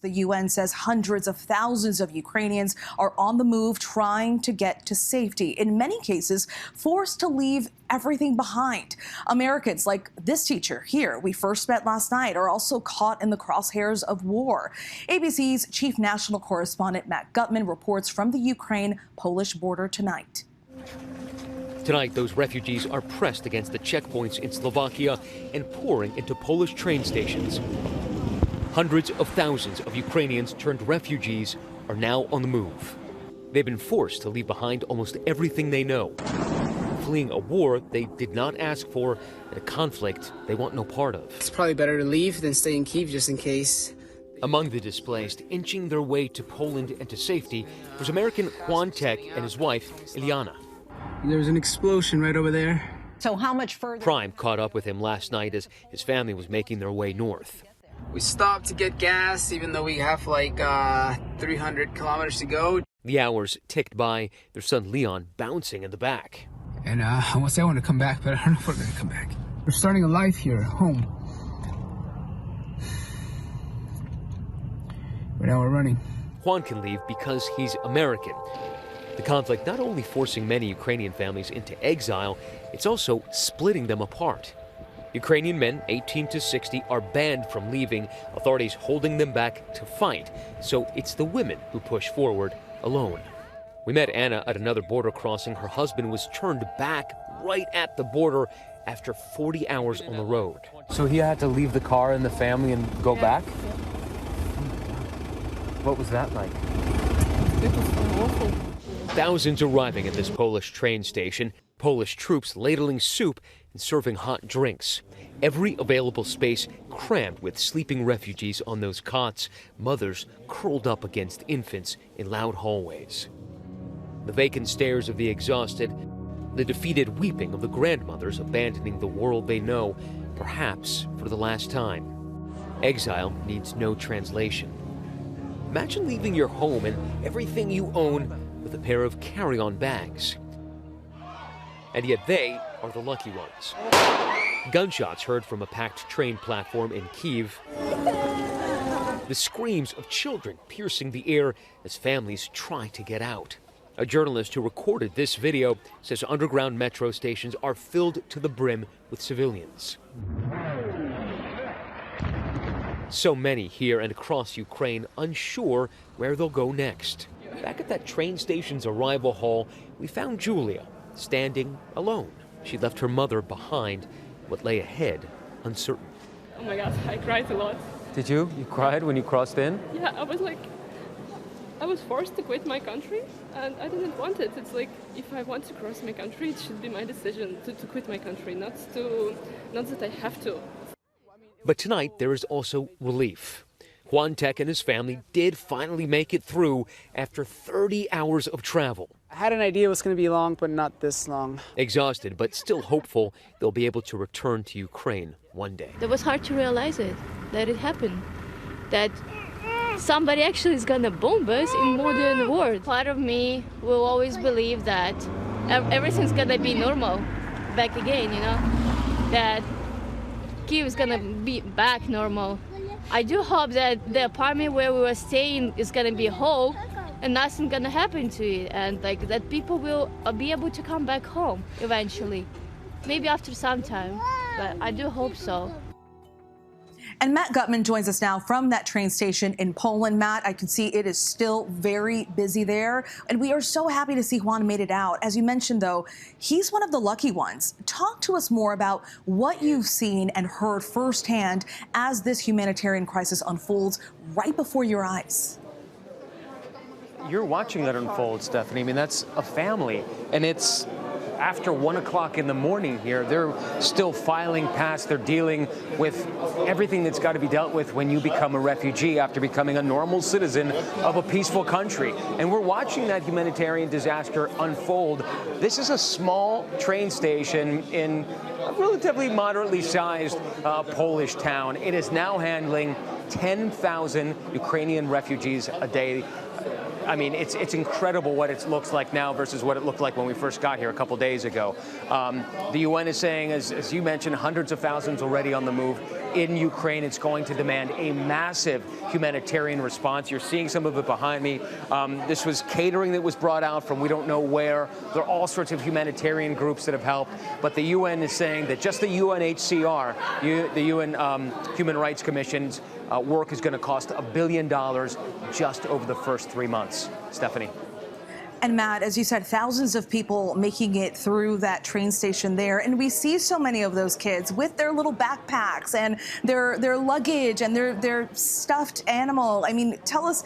The UN says hundreds of thousands of Ukrainians are on the move trying to get to safety, in many cases forced to leave everything behind. Americans like this teacher here we first met last night are also caught in the crosshairs of war. ABC's chief national correspondent Matt Gutman reports from the Ukraine-Polish border tonight. Tonight, those refugees are pressed against the checkpoints in Slovakia and pouring into Polish train stations. Hundreds of thousands of Ukrainians turned refugees are now on the move. They've been forced to leave behind almost everything they know, fleeing a war they did not ask for and a conflict they want no part of. It's probably better to leave than stay in Kyiv just in case. Among the displaced, inching their way to Poland and to safety, was American Juan Tek and his wife, Ilyana. There was an explosion right over there. So how much further? Crime caught up with him last night as his family was making their way north. We stopped to get gas, even though we have like 300 kilometers to go. The hours ticked by, their son Leon bouncing in the back. And I want to come back, but I don't know if we're going to come back. We're starting a life here, home. But now we're running. Juan can leave because he's American. The conflict not only forcing many Ukrainian families into exile, it's also splitting them apart. Ukrainian men 18 to 60 are banned from leaving, authorities holding them back to fight. So it's the women who push forward alone. We met Anna at another border crossing. Her husband was turned back right at the border after 40 hours on the road. So he had to leave the car and the family and go back? What was that like? It was awful. Thousands arriving at this Polish train station, Polish troops ladling soup and serving hot drinks. Every available space crammed with sleeping refugees on those cots, mothers curled up against infants in loud hallways. The vacant stares of the exhausted, the defeated weeping of the grandmothers abandoning the world they know, perhaps for the last time. Exile needs no translation. Imagine leaving your home and everything you own with a pair of carry-on bags. And yet they are the lucky ones. Gunshots heard from a packed train platform in Kyiv. The screams of children piercing the air as families try to get out. A journalist who recorded this video says underground metro stations are filled to the brim with civilians. So many here and across Ukraine unsure where they'll go next. Back at that train station's arrival hall, we found Julia standing alone. She left her mother behind. What lay ahead, uncertain. Oh my God, I cried a lot. Did you? You cried when you crossed in? Yeah, I was forced to quit my country, and I didn't want it. It's like, if I want to cross my country, it should be my decision to quit my country, not that I have to. But tonight, there is also relief. Juan Tek and his family did finally make it through after 30 hours of travel. I had an idea it was going to be long, but not this long. Exhausted, but still hopeful they'll be able to return to Ukraine one day. It was hard to realize that it happened, that somebody actually is going to bomb us in modern world. Part of me will always believe that everything's going to be normal back again, that Kyiv is going to be back normal. I do hope that the apartment where we were staying is going to be whole and nothing going to happen to it, and that people will be able to come back home eventually. Maybe after some time, but I do hope so. And Matt Gutman joins us now from that train station in Poland. Matt, I can see it is still very busy there, and we are so happy to see Juan made it out. As you mentioned, though, he's one of the lucky ones. Talk to us more about what you've seen and heard firsthand as this humanitarian crisis unfolds right before your eyes. You're watching that unfold, Stephanie. I mean, that's a family, and it's after 1 o'clock in the morning here. They're still filing past. They're dealing with everything that's got to be dealt with when you become a refugee after becoming a normal citizen of a peaceful country. And we're watching that humanitarian disaster unfold. This is a small train station in a relatively moderately sized Polish town. It is now handling 10,000 Ukrainian refugees a day. I mean, it's incredible what it looks like now versus what it looked like when we first got here a couple days ago. The UN is saying, as you mentioned, hundreds of thousands already on the move. in Ukraine. It's going to demand a massive humanitarian response. You're seeing some of it behind me. This was catering that was brought out from we don't know where. There are all sorts of humanitarian groups that have helped, but the UN is saying that just the UNHCR, the UN Human Rights Commission's work is going to cost $1 billion just over the first 3 months. Stephanie. And Matt, as you said, thousands of people making it through that train station there. And we see so many of those kids with their little backpacks and their luggage and their stuffed animal. I mean, tell us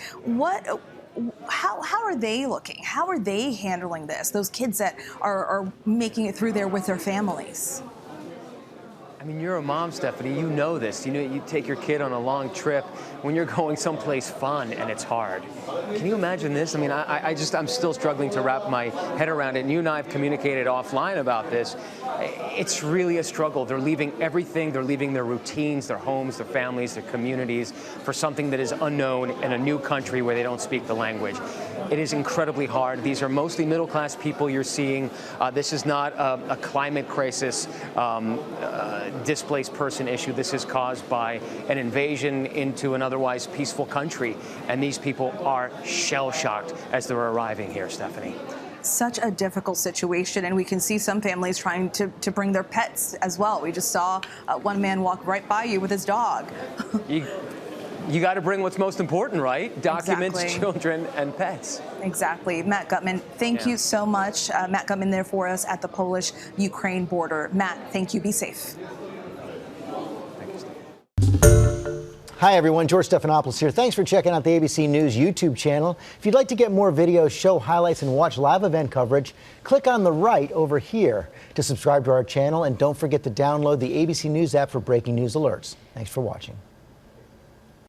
how are they looking? How are they handling this? Those kids that are making it through there with their families. I mean, you're a mom, Stephanie. You know this. You know, you take your kid on a long trip when you're going someplace fun and it's hard. Can you imagine this? I mean, I'm still struggling to wrap my head around it. And you and I have communicated offline about this. It's really a struggle. They're leaving everything. They're leaving their routines, their homes, their families, their communities for something that is unknown in a new country where they don't speak the language. It is incredibly hard. These are mostly middle-class people you're seeing. This is not a climate crisis, displaced person issue. This is caused by an invasion into an otherwise peaceful country. And these people are shell-shocked as they're arriving here, Stephanie. Such a difficult situation, and we can see some families trying to bring their pets as well. We just saw one man walk right by you with his dog. You got to bring what's most important, right? Documents, Exactly. children, and pets. Exactly. Matt Gutman, thank you so much. Matt Gutman there for us at the Polish-Ukraine border. Matt, thank you. Be safe. Hi, everyone. George Stephanopoulos here. Thanks for checking out the ABC News YouTube channel. If you'd like to get more videos, show highlights, and watch live event coverage, click on the right over here to subscribe to our channel. And don't forget to download the ABC News app for breaking news alerts. Thanks for watching.